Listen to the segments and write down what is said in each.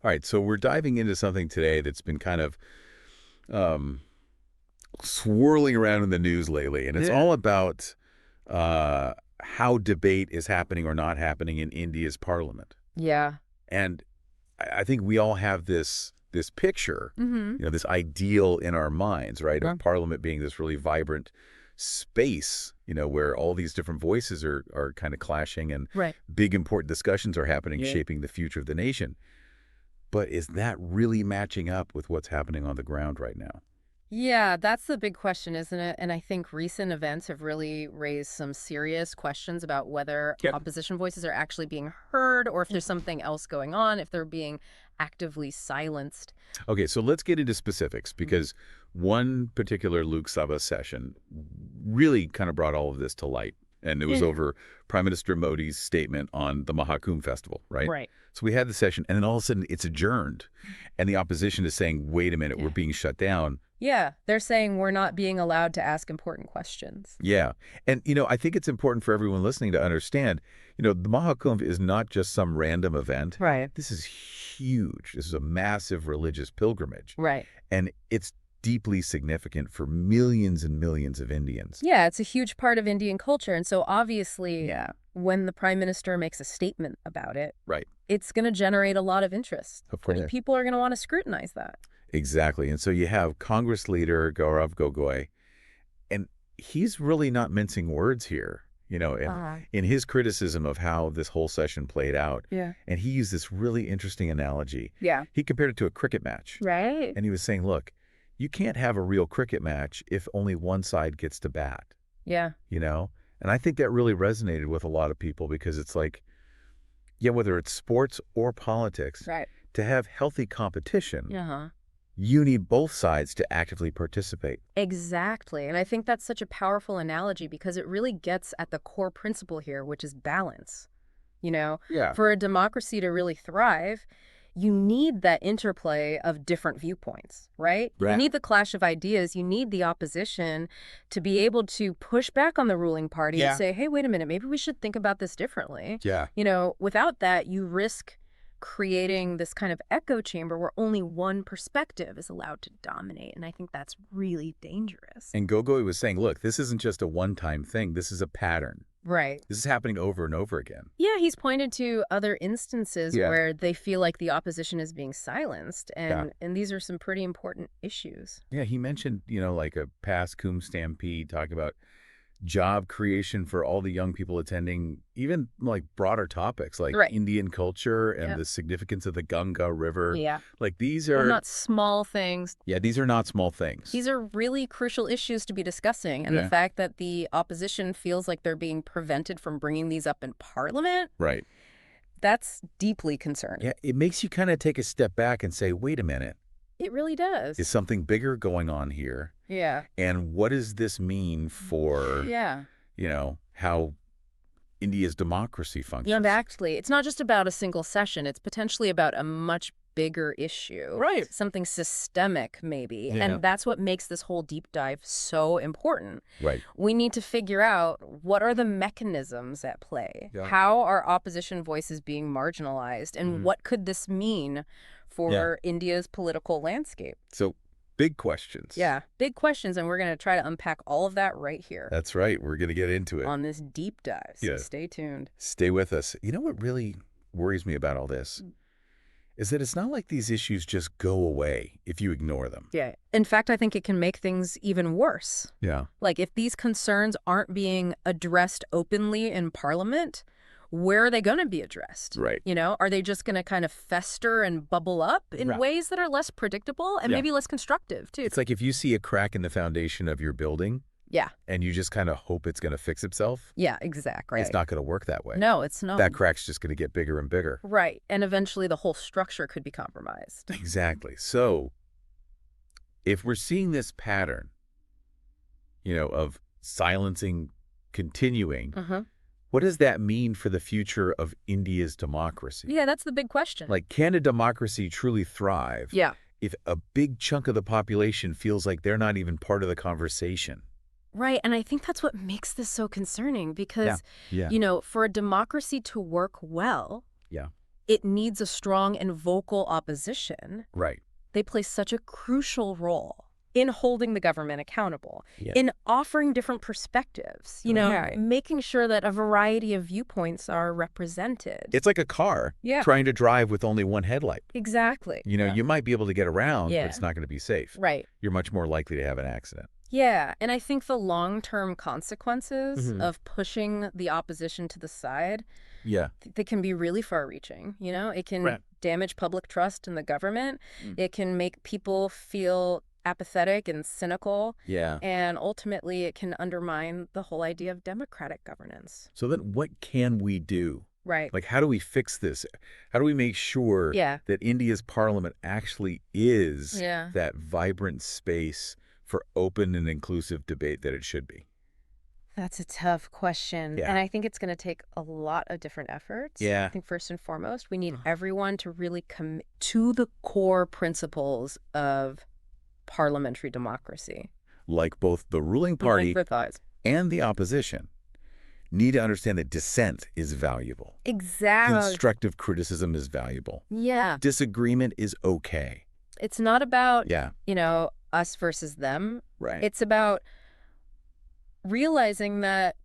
All right, so we're diving into something today that's been kind of um, swirling around in the news lately, and it's Yeah. all about how debate is happening or not happening in India's parliament. Yeah. And I think we all have this picture, Mm-hmm. this ideal in our minds, right, Yeah. of parliament being this really vibrant space, where all these different voices are kind of clashing and Right. big important discussions are happening, Yeah. shaping the future of the nation. But is that really matching up with what's happening on the ground right now? Yeah, that's the big question, isn't it? And I think recent events have really raised some serious questions about whether Yep. opposition voices are actually being heard or if there's something else going on, if they're being actively silenced. Okay, so let's get into specifics because one particular Lok Sabha session really kind of brought all of this to light. And it was Yeah. over Prime Minister Modi's statement on the Maha Kumbh festival, right? Right. So we had the session, and then all of a sudden it's adjourned. And the opposition is saying, wait a minute, we're Yeah. being shut down. Yeah, they're saying we're not being allowed to ask important questions. Yeah. And, I think it's important for everyone listening to understand, the Maha Kumbh is not just some random event. Right. This is huge. This is a massive religious pilgrimage. Right. And it's deeply significant for millions and millions of Indians. Yeah, it's a huge part of Indian culture. And so obviously, Yeah. when the prime minister makes a statement about it, Right. it's going to generate a lot of interest. Of course. People are going to want to scrutinize that. Exactly. And so you have Congress leader Gaurav Gogoi, and he's really not mincing words here, in his criticism of how this whole session played out. Yeah. And he used this really interesting analogy. Yeah. He compared it to a cricket match. Right. And he was saying, look, you can't have a real cricket match if only one side gets to bat, Yeah. And I think that really resonated with a lot of people because it's like, yeah, whether it's sports or politics, Right. to have healthy competition, Uh-huh. you need both sides to actively participate. Exactly. And I think that's such a powerful analogy because it really gets at the core principle here, which is balance. Yeah. For a democracy to really thrive, you need that interplay of different viewpoints, right? You Right. need the clash of ideas. You need the opposition to be able to push back on the ruling party Yeah. and say, hey, wait a minute, maybe we should think about this differently. Yeah. Without that, you risk creating this kind of echo chamber where only one perspective is allowed to dominate. And I think that's really dangerous. And Gogoi was saying, look, this isn't just a one-time thing. This is a pattern. Right. This is happening over and over again. Yeah, he's pointed to other instances Yeah. where they feel like the opposition is being silenced. And these are some pretty important issues. Yeah, he mentioned, like a past Kumbh stampede, talking about job creation for all the young people attending, even like broader topics like Right. Indian culture and Yeah. the significance of the Ganga River. Yeah. Like these They're are not small things. these are not small things. These are really crucial issues to be discussing. And Yeah. the fact that the opposition feels like they're being prevented from bringing these up in Parliament, Right. that's deeply concerning. Yeah, it makes you kind of take a step back and say, wait a minute, It really does. is something bigger going on here? Yeah. And what does this mean for, Yeah. how India's democracy functions? Actually, it's not just about a single session. It's potentially about a much bigger issue. Right. Something systemic, maybe. Yeah. And that's what makes this whole deep dive so important. Right. We need to figure out what are the mechanisms at play? Yeah. How are opposition voices being marginalized? And Mhm. what could this mean for India's political landscape? So big questions. Yeah, big questions. And we're going to try to unpack all of that right here That's right. We're going to get into it. on this deep dive. So Yeah. stay tuned. Stay with us. You know what really worries me about all this is that it's not like these issues just go away if you ignore them. Yeah. In fact, I think it can make things even worse. Yeah. Like if these concerns aren't being addressed openly in Parliament, where are they going to be addressed? Right. Are they just going to kind of fester and bubble up in Right. ways that are less predictable and Yeah. maybe less constructive, too? It's like if you see a crack in the foundation of your building Yeah. and you just kind of hope it's going to fix itself, Yeah, exactly. it's not going to work that way. No, it's not. That crack's just going to get bigger and bigger. Right. And eventually the whole structure could be compromised. Exactly. So if we're seeing this pattern, of silencing continuing, Uh-huh. what does that mean for the future of India's democracy? Yeah, that's the big question. Like, can a democracy truly thrive Yeah. if a big chunk of the population feels like they're not even part of the conversation? Right. And I think that's what makes this so concerning because, Yeah. for a democracy to work well, Yeah. it needs a strong and vocal opposition. Right. They play such a crucial role in holding the government accountable, Yeah. in offering different perspectives, making sure that a variety of viewpoints are represented. It's like a car trying to drive with only one headlight. Exactly. You might be able to get around, Yeah. but it's not going to be safe. Right. You're much more likely to have an accident. Yeah, and I think the long-term consequences of pushing the opposition to the side, they can be really far-reaching, It can damage public trust in the government. It can make people feel apathetic and cynical. Yeah. And ultimately, it can undermine the whole idea of democratic governance. So then what can we do? Right. Like, how do we fix this? How do we make sure that India's parliament actually is that vibrant space for open and inclusive debate that it should be? That's a tough question. Yeah. And I think it's going to take a lot of different efforts. Yeah. I think first and foremost, we need everyone to really commit to the core principles of parliamentary democracy. Like both the ruling party and the opposition need to understand that dissent is valuable. Exactly. Constructive criticism is valuable. Yeah. Disagreement is okay. It's not about, us versus them. Right. It's about realizing that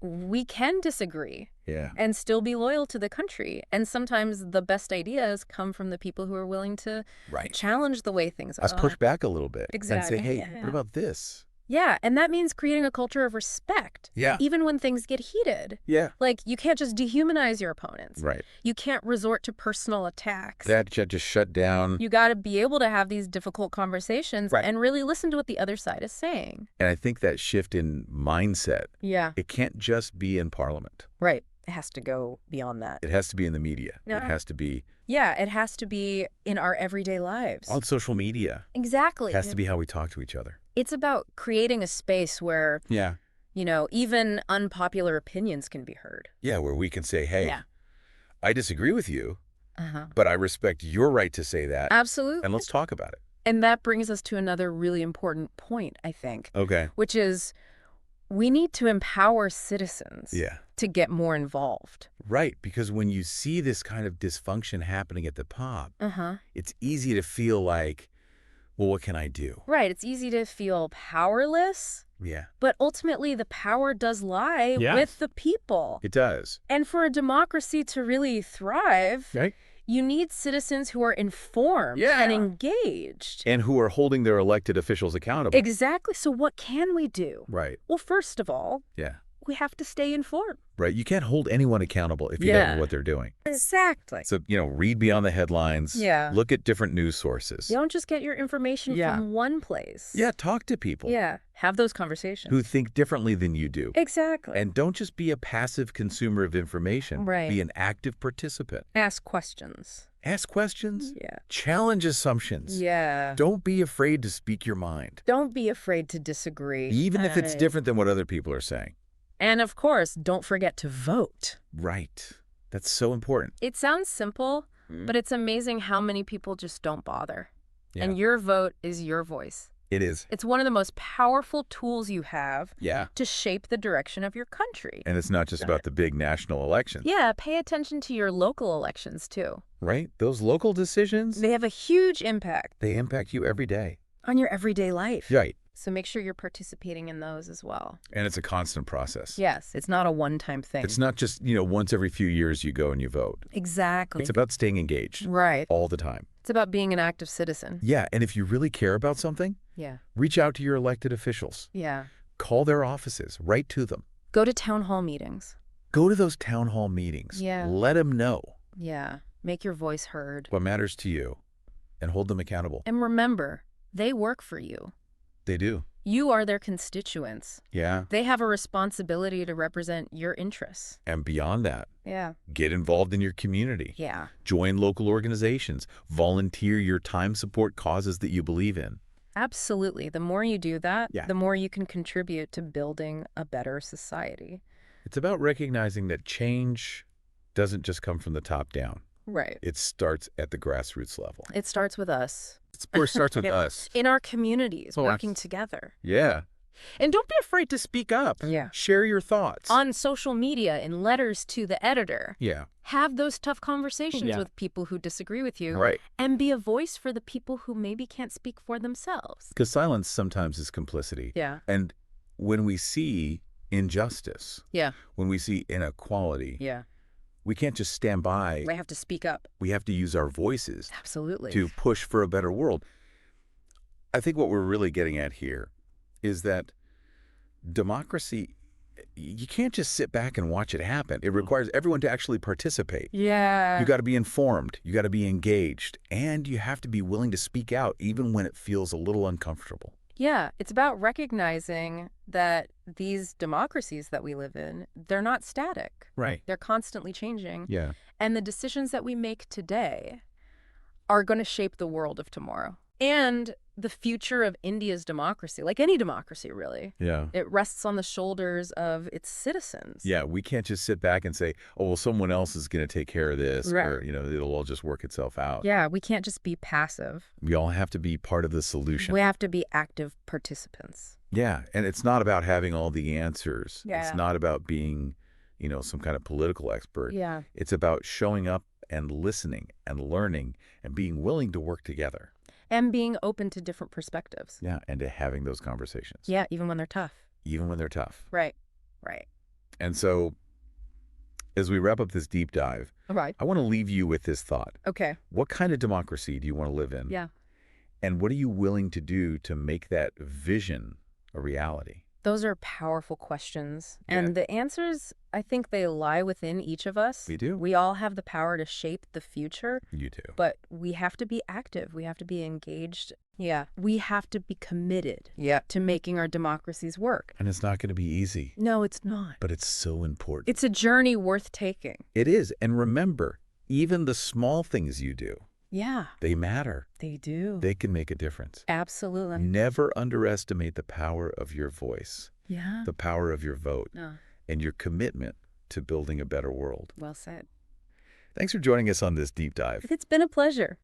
we can disagree and still be loyal to the country. And sometimes the best ideas come from the people who are willing to challenge the way things are. Let's push back a little bit Exactly. and say, hey, what about this? Yeah, and that means creating a culture of respect. Yeah. Even when things get heated. Yeah. Like, you can't just dehumanize your opponents. Right. You can't resort to personal attacks. That just shut down. You got to be able to have these difficult conversations and really listen to what the other side is saying. And I think that shift in mindset, it can't just be in Parliament. Right. It has to go beyond that. It has to be in the media. It has to be... Yeah, it has to be in our everyday lives. On social media. Exactly. It has to be how we talk to each other. It's about creating a space where, even unpopular opinions can be heard. Yeah, where we can say, hey, I disagree with you, but I respect your right to say that. Absolutely. And let's talk about it. And that brings us to another really important point, I think. Okay. Which is we need to empower citizens to get more involved. Right, because when you see this kind of dysfunction happening at the top, it's easy to feel like, well, what can I do? Right, it's easy to feel powerless. Yeah. But ultimately, the power does lie with the people. It does. And for a democracy to really thrive, you need citizens who are informed and engaged. And who are holding their elected officials accountable. Exactly. So what can we do? Right. Well, first of all, we have to stay informed. Right. You can't hold anyone accountable if you don't know what they're doing. Exactly. So, read beyond the headlines. Yeah. Look at different news sources. You don't just get your information from one place. Yeah, talk to people. Yeah. Have those conversations. Who think differently than you do. Exactly. And don't just be a passive consumer of information. Right. Be an active participant. Ask questions. Ask questions. Yeah. Challenge assumptions. Yeah. Don't be afraid to speak your mind. Don't be afraid to disagree. Even if it's different than what other people are saying. And of course, don't forget to vote. Right. That's so important. It sounds simple, but it's amazing how many people just don't bother. Yeah. And your vote is your voice. It is. It's one of the most powerful tools you have Yeah. to shape the direction of your country. And it's not just about the big national elections. Yeah, pay attention to your local elections, too. Right? Those local decisions, They have a huge impact they impact you every day. on your everyday life. Right. So make sure you're participating in those as well. And it's a constant process. Yes, it's not a one-time thing. It's not just, once every few years you go and you vote. Exactly. It's about staying engaged. Right. All the time. It's about being an active citizen. Yeah, and if you really care about something, reach out to your elected officials. Yeah. Call their offices. Write to them. Go to town hall meetings. Go to those town hall meetings. Yeah. Let them know Yeah. Make your voice heard. what matters to you and hold them accountable. And remember, they work for you. They do. You are their constituents. Yeah. They have a responsibility to represent your interests. And beyond that, Yeah. get involved in your community. Yeah. Join local organizations. Volunteer your time, support causes that you believe in. Absolutely. The more you do that, Yeah. the more you can contribute to building a better society. It's about recognizing that change doesn't just come from the top down. Right. It starts at the grassroots level. It starts with us. It starts with us. In our communities, Oh, working together. Yeah. And don't be afraid to speak up. Yeah. Share your thoughts. On social media, in letters to the editor. Yeah. Have those tough conversations with people who disagree with you. Right. And be a voice for the people who maybe can't speak for themselves. Because silence sometimes is complicity. Yeah. And when we see injustice, when we see inequality, we can't just stand by. We have to speak up. We have to use our voices. Absolutely. To push for a better world. I think what we're really getting at here is that democracy, you can't just sit back and watch it happen. It requires everyone to actually participate. Yeah. You got to be informed. You got to be engaged. And you have to be willing to speak out even when it feels a little uncomfortable. Yeah, it's about recognizing that these democracies that we live in, they're not static. Right. They're constantly changing. Yeah. And the decisions that we make today are going to shape the world of tomorrow. And the future of India's democracy, like any democracy, really. Yeah. It rests on the shoulders of its citizens. Yeah, we can't just sit back and say, oh, well, someone else is going to take care of this, or, it'll all just work itself out. Yeah, we can't just be passive. We all have to be part of the solution. We have to be active participants. Yeah, and it's not about having all the answers. Yeah. It's not about being, some kind of political expert. Yeah. It's about showing up and listening and learning and being willing to work together. And being open to different perspectives. Yeah, and to having those conversations. Yeah, even when they're tough. Even when they're tough. Right. And so, as we wrap up this deep dive, Right. I want to leave you with this thought. Okay. What kind of democracy do you want to live in? Yeah. And what are you willing to do to make that vision a reality? Those are powerful questions. Yeah. And the answers, I think they lie within each of us. We do. We all have the power to shape the future. You do. But we have to be active. We have to be engaged. Yeah. We have to be committed to making our democracies work. And it's not going to be easy. No, it's not. But it's so important. It's a journey worth taking. It is. And remember, even the small things you do, they matter. They do. They can make a difference. Absolutely. Never underestimate the power of your voice, Yeah. the power of your vote, No. and your commitment to building a better world. Well said. Thanks for joining us on this deep dive. It's been a pleasure.